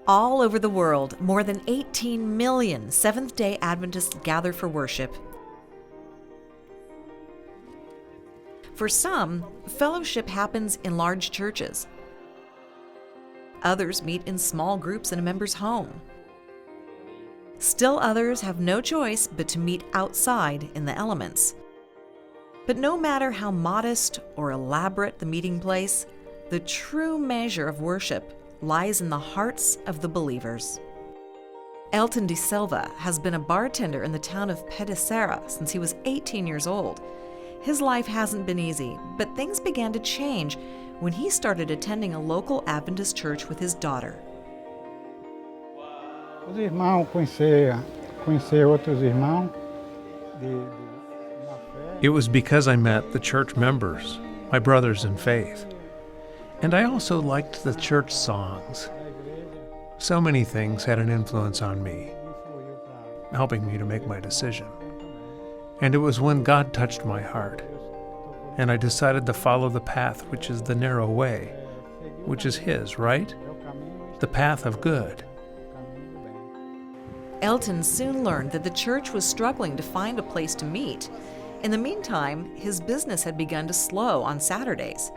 All over the world, more than 18 million Seventh-day Adventists gather for worship. For some, fellowship happens in large churches. Others meet in small groups in a member's home. Still others have no choice but to meet outside in the elements. But no matter how modest or elaborate the meeting place, the true measure of worship lies in the hearts of the believers. Elton de Silva has been a bartender in the town of Serra since he was 18 years old. His life hasn't been easy, but things began to change when he started attending a local Adventist church with his daughter. Os irmãos, conhecer outros irmãos It was because I met the church members, my brothers in faith. And I also liked the church songs. So many things had an influence on me, helping me to make my decision. And it was when God touched my heart, and I decided to follow the path which is the narrow way, which is His, right? The path of good. Elton soon learned that the church was struggling to find a place to meet. In the meantime, his business had begun to slow on Saturdays.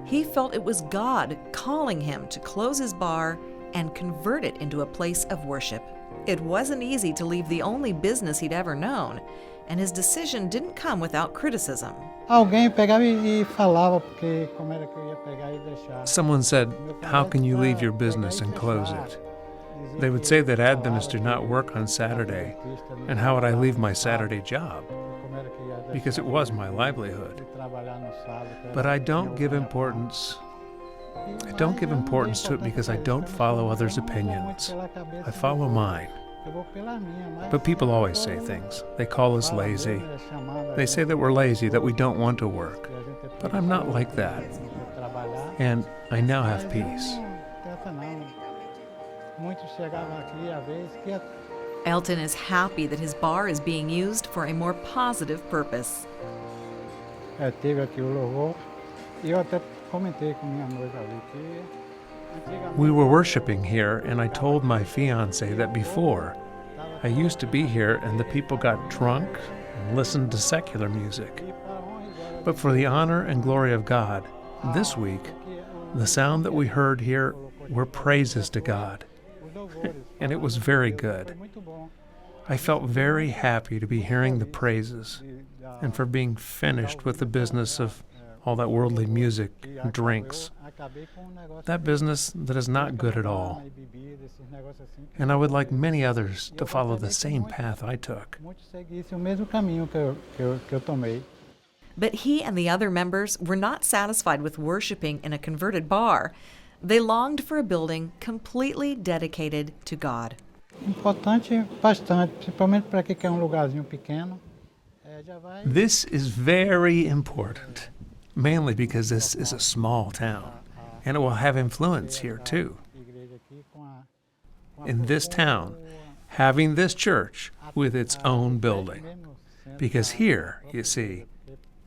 He felt it was God calling him to close his bar and convert it into a place of worship. It wasn't easy to leave the only business he'd ever known, and his decision didn't come without criticism. Alguém pegava e falava porque como era que eu ia pegar e deixar. Someone said, "How can you leave your business and close it?" They would say that Adventists do not work on Saturday, and how would I leave my Saturday job? Because it was my livelihood. But I don't give importance to it because I don't follow others' opinions. I follow mine. But people always say things. They call us lazy. They say that we're lazy, that we don't want to work. But I'm not like that. And I now have peace. Elton is happy that his bar is being used for a more positive purpose. Teve aqui o louvor e eu até comentei com minha noiva ali que We were worshiping here, and I told my fiancé that before, I used to be here and the people got drunk and listened to secular music. But for the honor and glory of God, this week, the sound that we heard here were praises to God. And it was very good. I felt very happy to be hearing the praises and for being finished with the business of all that worldly music and drinks. That business that is not good at all. And I would like many others to follow the same path I took. But he and the other members were not satisfied with worshiping in a converted bar. They longed for a building completely dedicated to God. Importante bastante, principalmente para quem quer lugarzinho pequeno. This is very important, mainly because this is a small town, and it will have influence here too. In this town, having this church with its own building. Because here, you see,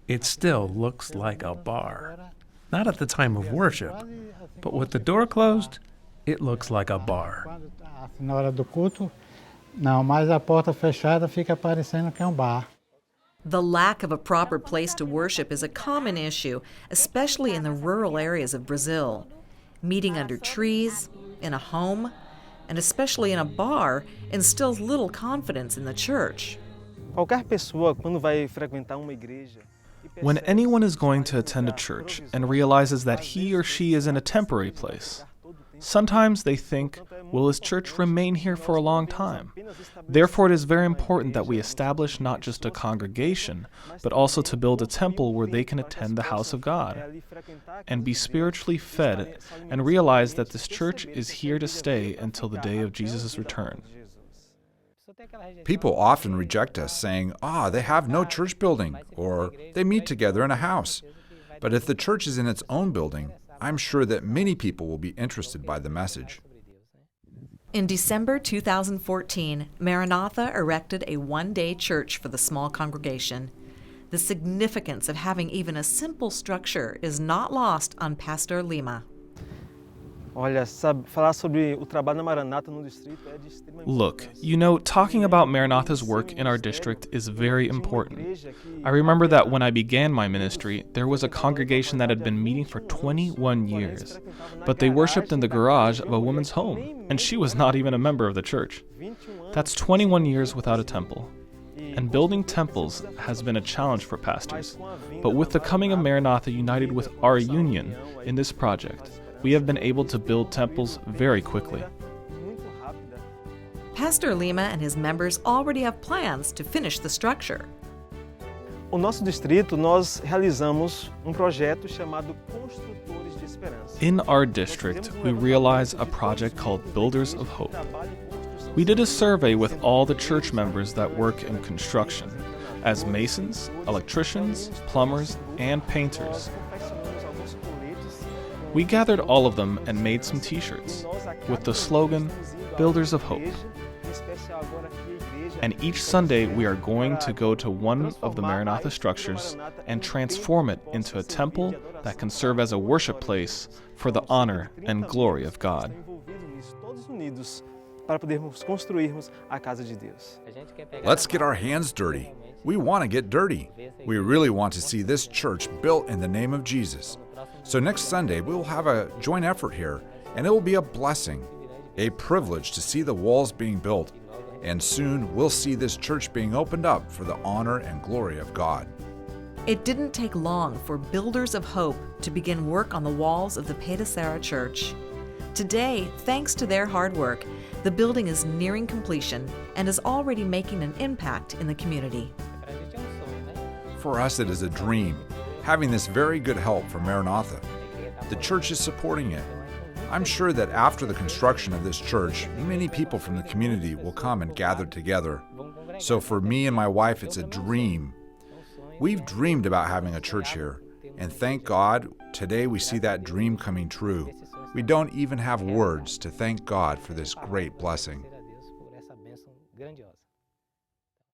it still looks like a bar. Not at the time of worship, but with the door closed, it looks like a bar. Na hora do culto, não, mas a porta fechada fica parecendo que é bar. The lack of a proper place to worship is a common issue, especially in the rural areas of Brazil. Meeting under trees, in a home, and especially in a bar instills little confidence in the church. Qualquer pessoa, quando vai frequentar uma igreja, When anyone is going to attend a church and realizes that he or she is in a temporary place, sometimes they think, will this church remain here for a long time? Therefore, it is very important that we establish not just a congregation, but also to build a temple where they can attend the house of God and be spiritually fed and realize that this church is here to stay until the day of Jesus' return. People often reject us, saying, they have no church building, or they meet together in a house. But if the church is in its own building, I'm sure that many people will be interested by the message. In December 2014, Maranatha erected a one-day church for the small congregation. The significance of having even a simple structure is not lost on Pastor Lima. Olha, sabe, falar sobre o trabalho na Maranatha no distrito é de extrema Look, importância. you know, talking about Maranatha's work in our district is very important. I remember that when I began my ministry, there was a congregation that had been meeting for 21 years, but they worshipped in the garage of a woman's home, and she was not even a member of the church. That's 21 years without a temple. And building temples has been a challenge for pastors. But with the coming of Maranatha united with our union in this project, we have been able to build temples very quickly. Pastor Lima and his members already have plans to finish the structure. O nosso distrito, nós realizamos projeto chamado Construtores de Esperança. In our district, we realize a project called Builders of Hope. We did a survey with all the church members that work in construction, as masons, electricians, plumbers, and painters. We gathered all of them and made some t-shirts with the slogan, Builders of Hope. And each Sunday we are going to go to one of the Maranatha structures and transform it into a temple that can serve as a worship place for the honor and glory of God. Para podermos construirmos a casa de Deus. Let's get our hands dirty. We want to get dirty. We really want to see this church built in the name of Jesus. So next Sunday, we will have a joint effort here, and it will be a blessing, a privilege to see the walls being built. And soon, we'll see this church being opened up for the honor and glory of God. It didn't take long for Builders of Hope to begin work on the walls of the Serra church. Today, thanks to their hard work, the building is nearing completion and is already making an impact in the community. For us, it is a dream, having this very good help from Maranatha. The church is supporting it. I'm sure that after the construction of this church, many people from the community will come and gather together. So for me and my wife, it's a dream. We've dreamed about having a church here, and thank God, today we see that dream coming true. We don't even have words to thank God for this great blessing. Agradecer a Deus por essa bênção grandiosa.